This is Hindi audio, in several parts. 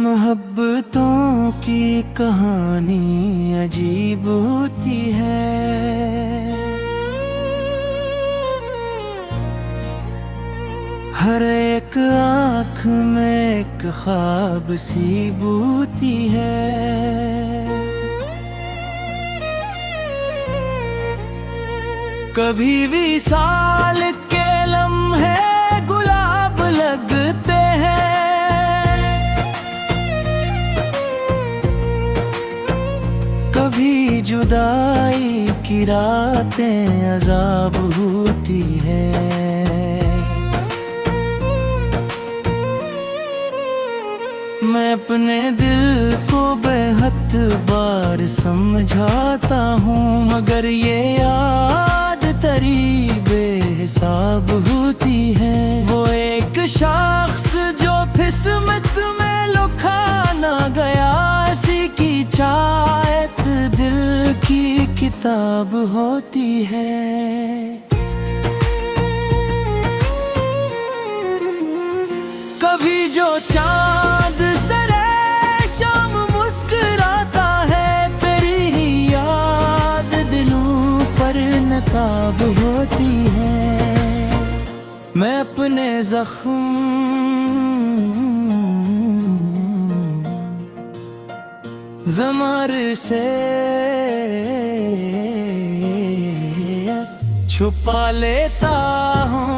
मोहब्बतों की कहानी अजीब होती है। हर एक आँख में एक ख्वाब सी बूती है। कभी विसाल के लम्हे गुलाब लगते हैं, कभी जुदाई की रातें अज़ाब होती है। मैं अपने दिल को बेहद बार समझाता हूँ, मगर ये याद तरी बेहिसाब होती है। वो एक शख्स जो किस्मत में लिखा ना गया, इसी की चाहत दिल की किताब होती है। कभी जो चांद सरे शाम मुस्कुराता है, तेरी ही याद दिलों पर नकाब होती है। मैं अपने जख्म ज़मार से छुपा लेता हूँ,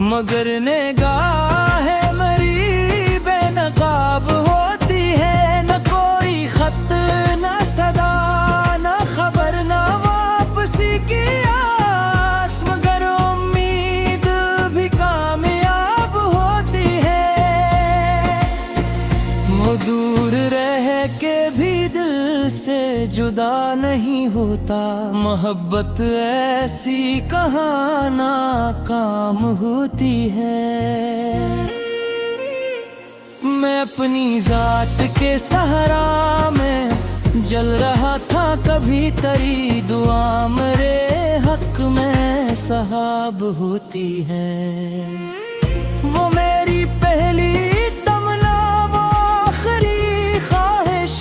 मगर निगाहें मेरी बेनकाब होती है। न कोई खत, न सदा, न खबर, न वापसी की आस, मगर उम्मीद भी कामयाब होती है। वो दूर रह के भी दिल से जुदा नहीं होता। मोहब्बत ऐसी कहाँ नाकाम होती है। मैं अपनी जात के सहारा में जल रहा था, कभी तेरी दुआ मेरे हक में सहाब होती है। वो मेरी पहली तमन्ना, वो आखिरी ख्वाहिश,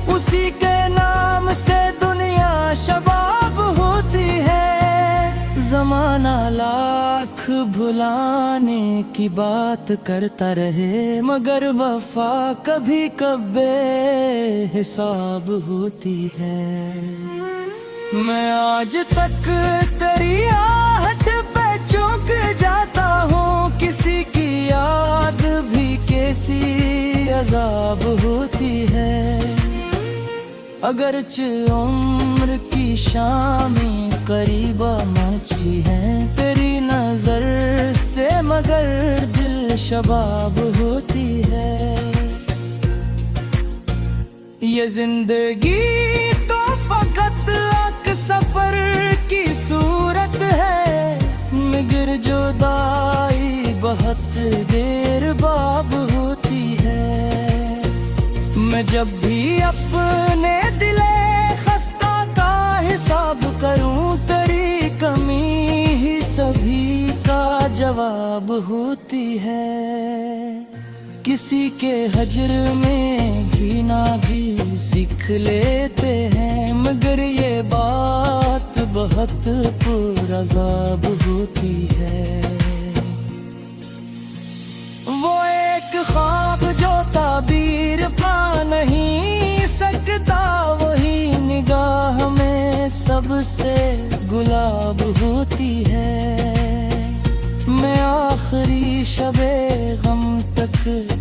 उसी के नाम से दुनिया शबाब होती है। ज़माना लाख भुलाने की बात करता रहे, मगर वफा कभी कभी हिसाब होती है। मैं आज तक तेरी आहट पे चूक जाता हूँ, किसी की याद भी कैसी अजाब होती है। अगरचे उम्र की शामें करीबा मची हैं तेरी नजर से, मगर दिल शबाब होती है। ये जिंदगी तो फकत एक सफर की सूरत है, मगर जुदाई बहुत देर बाब होती है। मैं जब भी अपने दिले खस्ता का हिसाब करूं, तेरी कमी ही सभी का जवाब होती है। किसी के हजर में घीना भी सीख लेते हैं, मगर ये बात बहुत पुरअज़ाब होती है। वो एक ख्वाब जो ताबीर पा नहीं सकता, वही निगाह में सबसे गुलाब होती है। मैं आखिरी शबे गम तक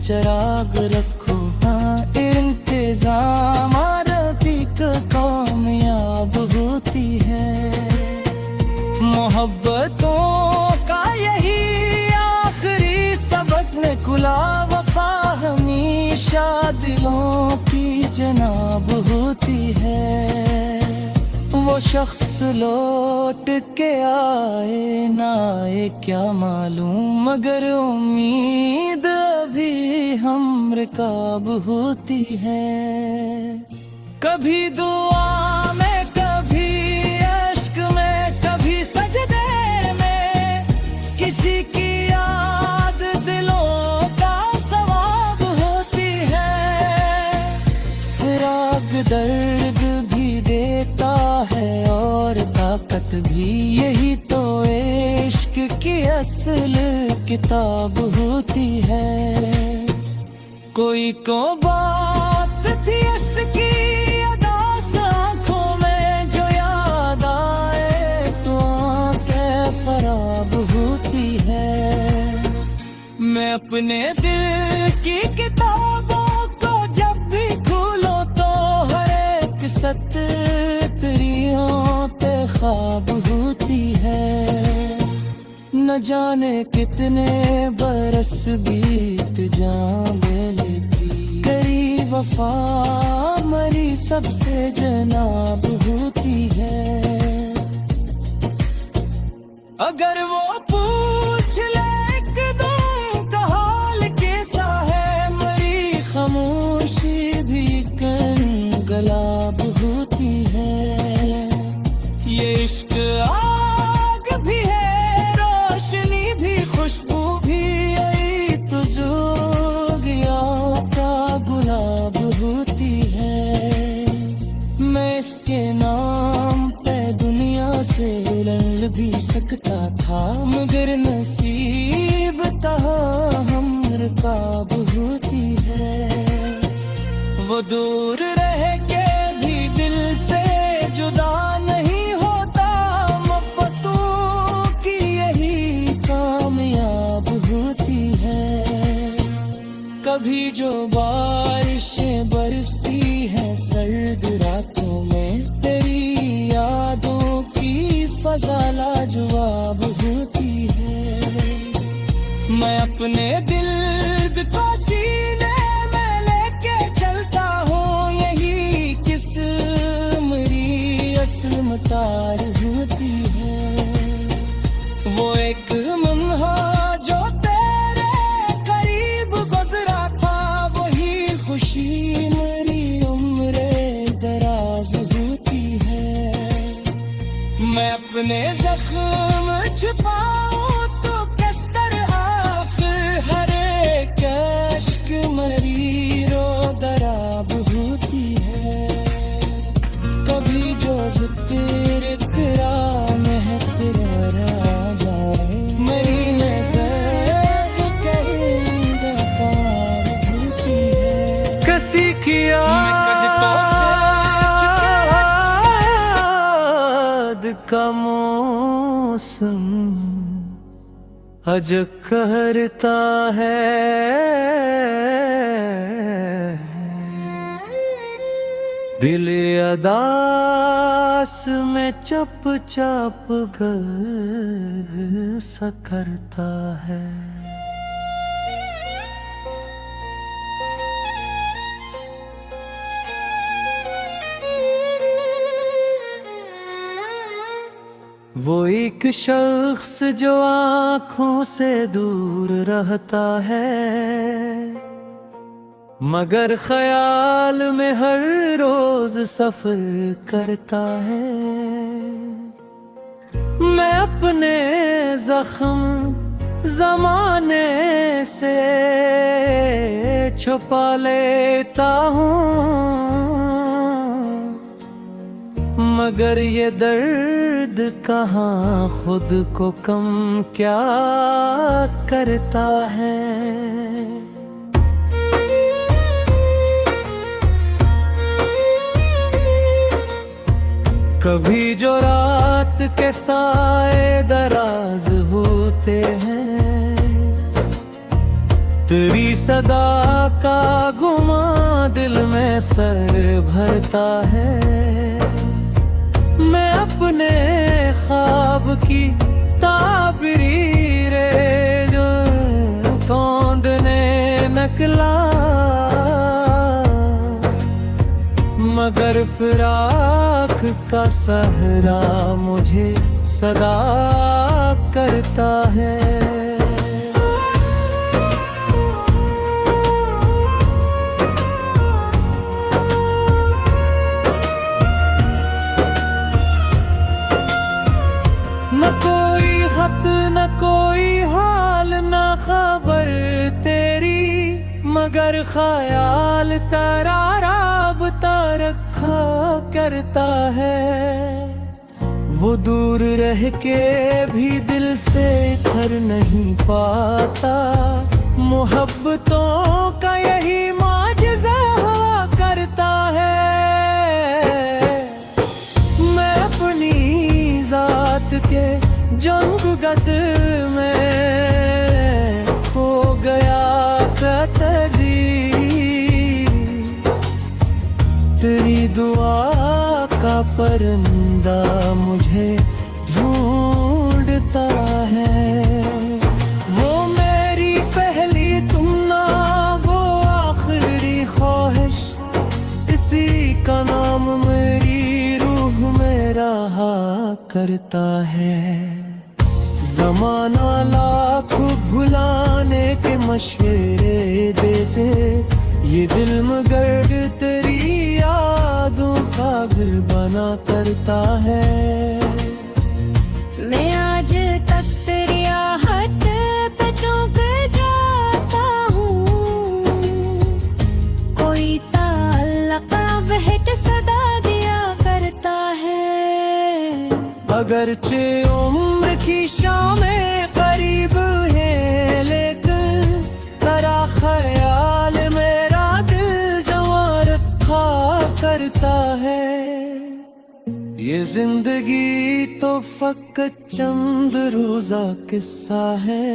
चिराग रखूँ, हाँ इंतज़ाम रफ़ीक कामयाब होती है। मोहब्बतों का यही आखिरी सबक निकला, वफा हमेशा दिलों की जनाब होती है। वो शख्स लौट के आए ना आए क्या मालूम, मगर उम्मीद भी हम रिकाब होती है। कभी दुआ में, कभी अश्क में, कभी सजदे में, किसी की याद दिलों का सवाब होती है। बात भी यही तो इश्क की असल किताब होती है। कोई को बात थी इसकी अदास आंखों में, जो याद आए तो आंखें फराब होती है। मैं अपने दिल की किताबों को जब भी खोलो तो हर एक सत्रियों पे ख्वाब होती है। न जाने कितने बरस बीत जाएंगे, करी वफा मरी सबसे जनाब होती है। अगर वो पूछ ले एक दम का हाल कैसा है, मरी खामोशी भी कंगलाब होती है। ये इश्क आग भी है, रोशनी भी, खुशबू भी, यही तो जोगिया का गुलाब होती है। मैं इसके नाम पे दुनिया से लड़ भी सकता था, मगर नसीब तहा हम रकाब होती है। वो दूर रह के भी दिल से जुदा नहीं होता, मोहब्बतों की यही कामयाब होती है। कभी जो बारिशें बरसती हैं सर्द रातों में, तेरी यादों की फजा लाजवाब होती है। मैं अपने दिल को सीने में लेके चलता हूँ, यही किस्मरी असम तार होती है। वो एक लम्हा जो तेरे करीब गुजरा था, वही खुशी मेरी उम्र दराज होती है। मैं अपने जख्म छुपाऊं तो किस तरह हर एक अश्क मरी रो दराब होती है। कभी जो जिक्र तेरा महफिल आ जाए, मेरी नज़र कहीं होती है। कसी किया का मौसम अज कहरता है, दिल अदास में चप चाप घर सा करता है। वो एक शख्स जो आँखों से दूर रहता है, मगर ख्याल में हर रोज सफर करता है। मैं अपने जख्म जमाने से छुपा लेता हूँ, मगर ये दर्द कहाँ खुद को कम क्या करता है। कभी जो रात के साए दराज होते हैं, तेरी सदा का गुमा दिल में सर भरता है। मैं अपने ख्वाब की ताबीर जो ढूंढने निकला, मगर फिराक का सहरा मुझे सदा करता है। न कोई खत न कोई हाल न खबर तेरी, मगर ख्याल तेरा राबता रखा करता है। वो दूर रह के भी दिल से घर नहीं पाता। मोहब्बतों का यही माजिज़ा हुआ करता है। मैं अपनी जात के जंगगत में खो गया कतरी। तेरी दुआ का परिंदा मुझे ढूंढता है। वो मेरी पहली तुम ना, वो आखिरी ख्वाहिश, इसी का नाम मेरी रूह में रहा करता है। ज़माना लाख भुलाने के मशवरे देते, ये दिल मगर तेरी यादों का घर बना करता है। मैं आज तक तेरी आहट पे चौंक जाता हूँ। कोई ताल्लुक़ बहट सदा दिया करता है। अगरचे उम्र की शामें करीब है, लेकिन तेरा ख्याल मेरा दिल जवां रखा करता है। ये जिंदगी तो फकत चंद रोजा किस्सा है,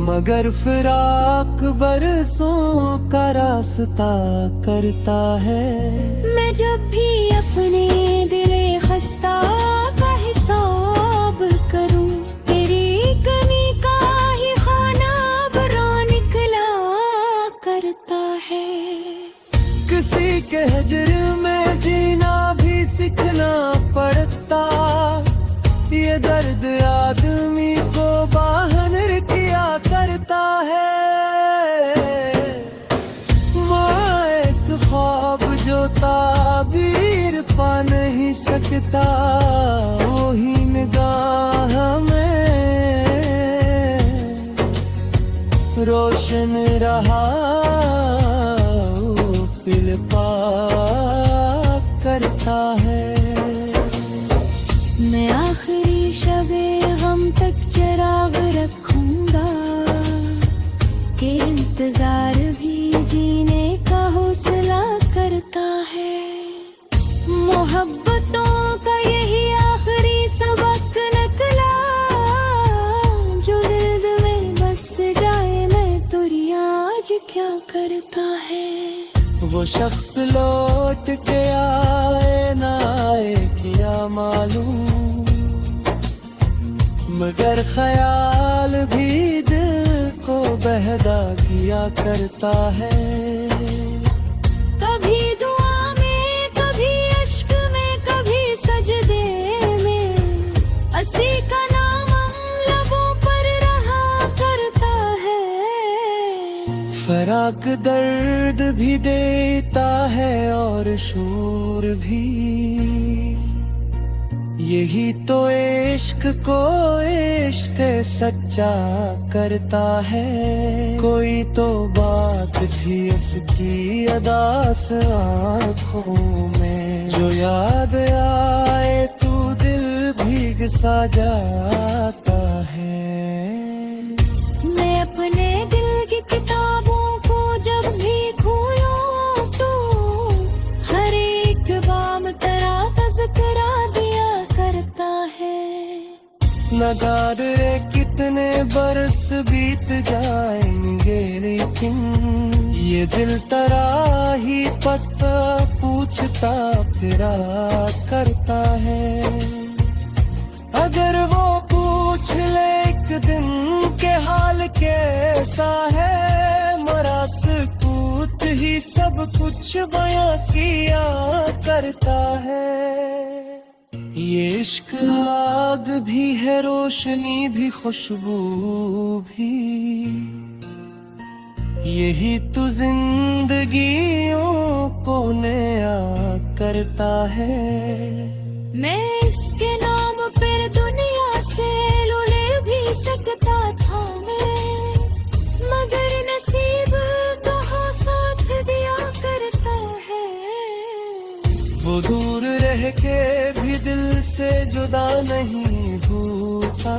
मगर फिराक बरसों का रास्ता करता है। मैं जब भी अपने दिले खस्ता का हिसाब करूं, तेरी कमी का ही खाना बरा निकला करता है। किसी के हिजर में जीना भी सीखना पड़ता, ये दर्द आदमी को बाहर किया करता है। वो एक ख्वाब जो ताबीर पा नहीं सकता, वही निगाह में रोशन रहा पिलपा करता है। मैं आखिरी शबे गम तक चिराग रखूंगा, कि इंतजार भी जीने का हौसला करता है। मोहब्बतों का यही आखिरी सबक निकला, जो दिल में बस जाए मैं तुरिया आज क्या करता है। वो शख्स लौट के आए ना आए क्या मालूम, मगर ख्याल भी दिल को बहदा किया करता है। कभी दुआ में, कभी अश्क में, कभी सजदे में, असी का नाम लबों पर रहा करता है। फराक दर्द भी देता है और शूर भी, यही तो इश्क को इश्क सच्चा करता है। कोई तो बात थी इसकी अदास आँखों में, जो याद आए तू दिल भीग सा जाता है। मैं अपने दिल की किताबों को जब भी खोलूं, तो हर एक बाम तेरा तज़किरा दिया करता है। नगार रे कितने बरस बीत जाएंगे, लेकिन ये दिल तेरा ही पता पूछता फिरा करता है। अगर वो पूछ ले एक दिन के हाल कैसा है, मरा सकूत ही सब कुछ बयां किया करता है। ये इश्क आग भी है, रोशनी भी, खुशबू भी, यही तो जिंदगियों को नया करता है। मैं इसके नाम पर दुनिया से लुले भी सकता था मैं, मगर नसीब कहाँ साथ दिया करता है। वो दूर रह के भी दिल से जुदा नहीं भूलता,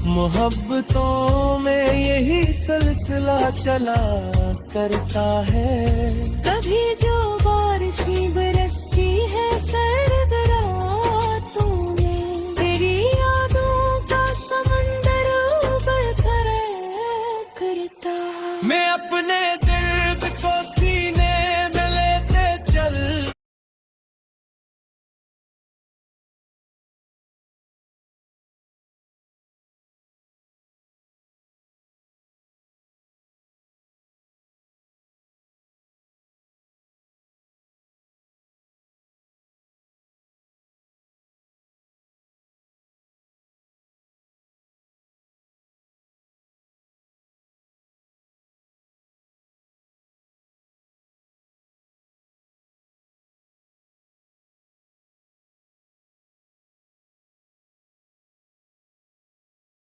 मोहब्बतों में यही सिलसिला चला करता है। कभी जो बारिशें बरसती है